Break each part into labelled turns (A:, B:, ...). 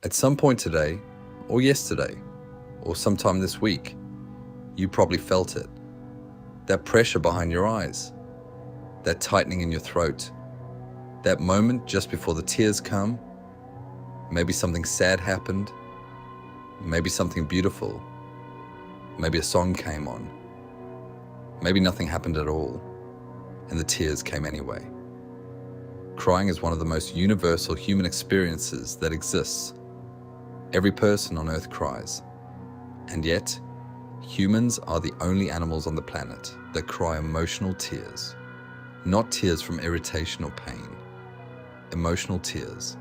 A: At some point today, or yesterday, or sometime this week, you probably felt it. That pressure behind your eyes, that tightening in your throat, that moment just before the tears come. Maybe something sad happened, maybe something beautiful, maybe a song came on, maybe nothing happened at all, and the tears came anyway. Crying is one of the most universal human experiences that exists. Every person on Earth cries, and yet, humans are the only animals on the planet that cry emotional tears. Not tears from irritation or pain, emotional tears.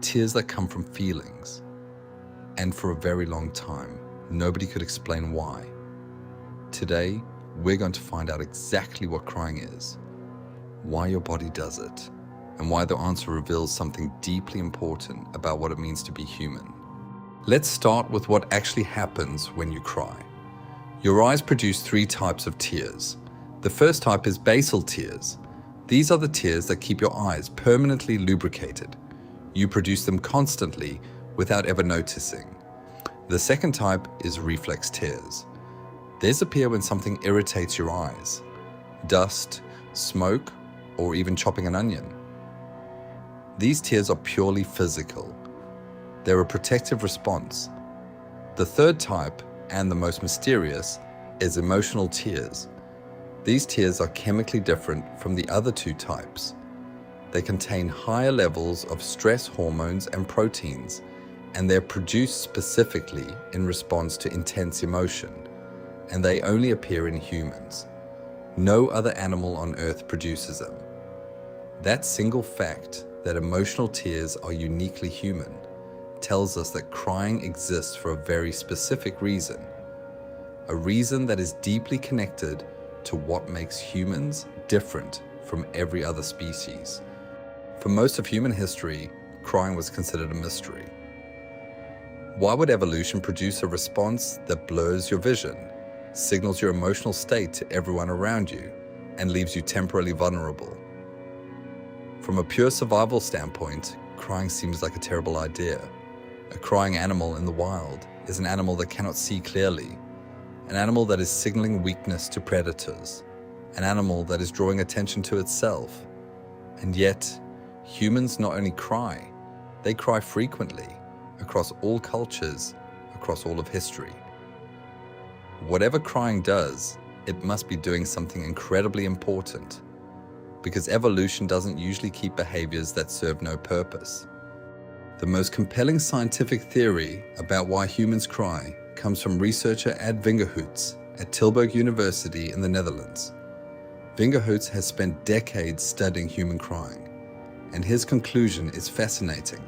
A: Tears that come from feelings. And for a very long time, nobody could explain why. Today, we're going to find out exactly what crying is, why your body does it, and why the answer reveals something deeply important about what it means to be human. Let's start with what actually happens when you cry. Your eyes produce 3 types of tears. The first type is basal tears. These are the tears that keep your eyes permanently lubricated. You produce them constantly without ever noticing. The second type is reflex tears. These appear when something irritates your eyes. Dust, smoke, or even chopping an onion. These tears are purely physical. They're a protective response. The third type, and the most mysterious, is emotional tears. These tears are chemically different from the other 2 types. They contain higher levels of stress hormones and proteins, and they're produced specifically in response to intense emotion, and they only appear in humans. No other animal on Earth produces them. That single fact that emotional tears are uniquely human tells us that crying exists for a very specific reason, a reason that is deeply connected to what makes humans different from every other species. For most of human history, crying was considered a mystery. Why would evolution produce a response that blurs your vision, signals your emotional state to everyone around you, and leaves you temporarily vulnerable? From a pure survival standpoint, crying seems like a terrible idea. A crying animal in the wild is an animal that cannot see clearly, an animal that is signaling weakness to predators, an animal that is drawing attention to itself. And yet, humans not only cry, they cry frequently, across all cultures, across all of history. Whatever crying does, it must be doing something incredibly important, because evolution doesn't usually keep behaviors that serve no purpose. The most compelling scientific theory about why humans cry comes from researcher Vingerhoets at Tilburg University in the Netherlands. Vingerhoets has spent decades studying human crying, and his conclusion is fascinating.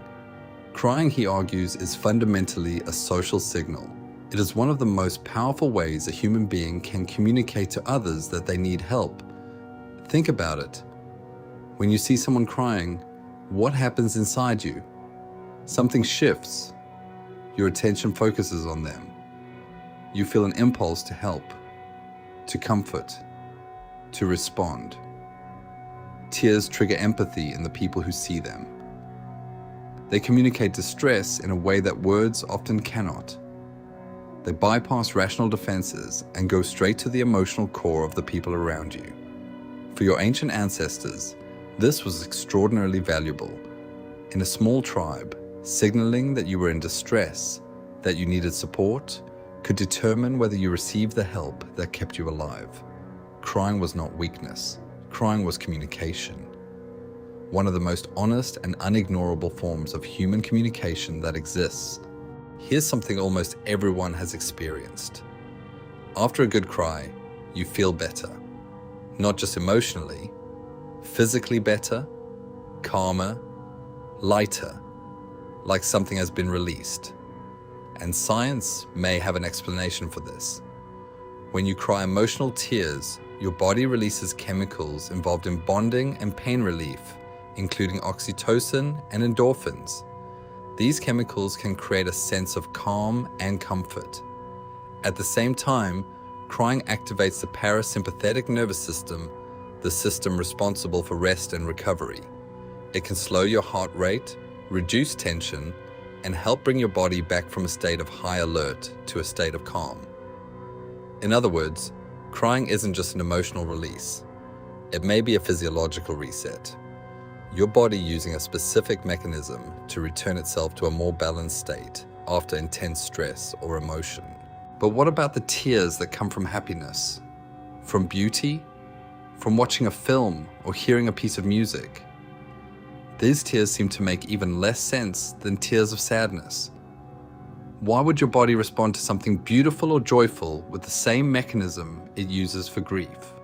A: Crying, he argues, is fundamentally a social signal. It is one of the most powerful ways a human being can communicate to others that they need help. Think about it. When you see someone crying, what happens inside you? Something shifts. Your attention focuses on them. You feel an impulse to help, to comfort, to respond. Tears trigger empathy in the people who see them. They communicate distress in a way that words often cannot. They bypass rational defenses and go straight to the emotional core of the people around you. For your ancient ancestors, this was extraordinarily valuable. In a small tribe, signaling that you were in distress, that you needed support, could determine whether you received the help that kept you alive. Crying was not weakness. Crying was communication. One of the most honest and unignorable forms of human communication that exists. Here's something almost everyone has experienced. After a good cry, you feel better. Not just emotionally, physically better, calmer, lighter, like something has been released. And science may have an explanation for this. When you cry emotional tears, your body releases chemicals involved in bonding and pain relief, including oxytocin and endorphins. These chemicals can create a sense of calm and comfort. At the same time, crying activates the parasympathetic nervous system, the system responsible for rest and recovery. It can slow your heart rate, reduce tension, and help bring your body back from a state of high alert to a state of calm. In other words, crying isn't just an emotional release. It may be a physiological reset, your body using a specific mechanism to return itself to a more balanced state after intense stress or emotion. But what about the tears that come from happiness? From beauty? From watching a film or hearing a piece of music? These tears seem to make even less sense than tears of sadness. Why would your body respond to something beautiful or joyful with the same mechanism it uses for grief?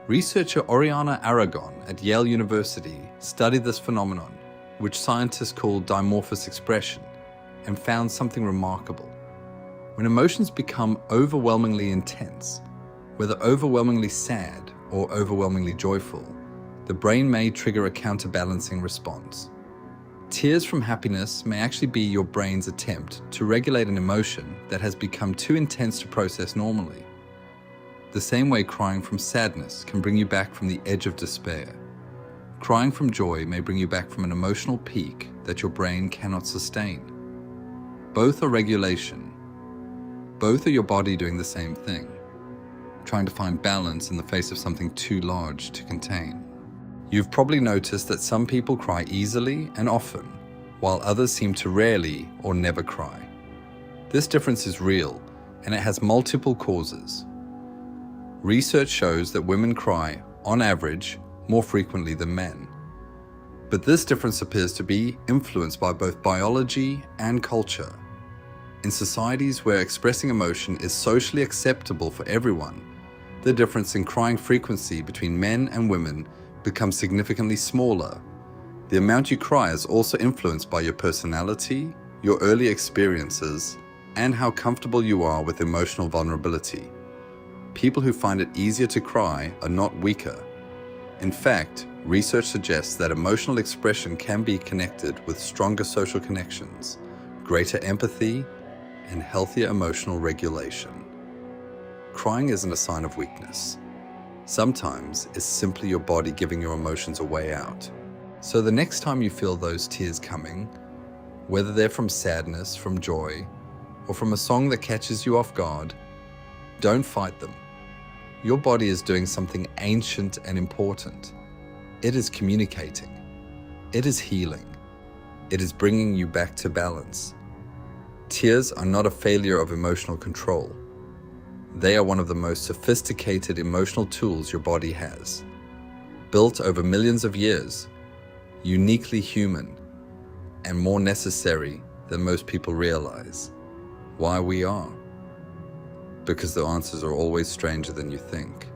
A: Researcher Oriana Aragon at Yale University studied this phenomenon, which scientists call dimorphous expression, and found something remarkable. When emotions become overwhelmingly intense, whether overwhelmingly sad or overwhelmingly joyful, the brain may trigger a counterbalancing response. Tears from happiness may actually be your brain's attempt to regulate an emotion that has become too intense to process normally. The same way crying from sadness can bring you back from the edge of despair, crying from joy may bring you back from an emotional peak that your brain cannot sustain. Both are regulation. Both are your body doing the same thing, trying to find balance in the face of something too large to contain. You've probably noticed that some people cry easily and often, while others seem to rarely or never cry. This difference is real, and it has multiple causes. Research shows that women cry, on average, more frequently than men. But this difference appears to be influenced by both biology and culture. In societies where expressing emotion is socially acceptable for everyone, the difference in crying frequency between men and women becomes significantly smaller. The amount you cry is also influenced by your personality, your early experiences, and how comfortable you are with emotional vulnerability. People who find it easier to cry are not weaker. In fact, research suggests that emotional expression can be connected with stronger social connections, greater empathy, and healthier emotional regulation. Crying isn't a sign of weakness. Sometimes it's simply your body giving your emotions a way out. So the next time you feel those tears coming, whether they're from sadness, from joy, or from a song that catches you off guard, don't fight them. Your body is doing something ancient and important. It is communicating. It is healing. It is bringing you back to balance. Tears are not a failure of emotional control. They are one of the most sophisticated emotional tools your body has. Built over millions of years, uniquely human, and more necessary than most people realize. Why we are? Because the answers are always stranger than you think.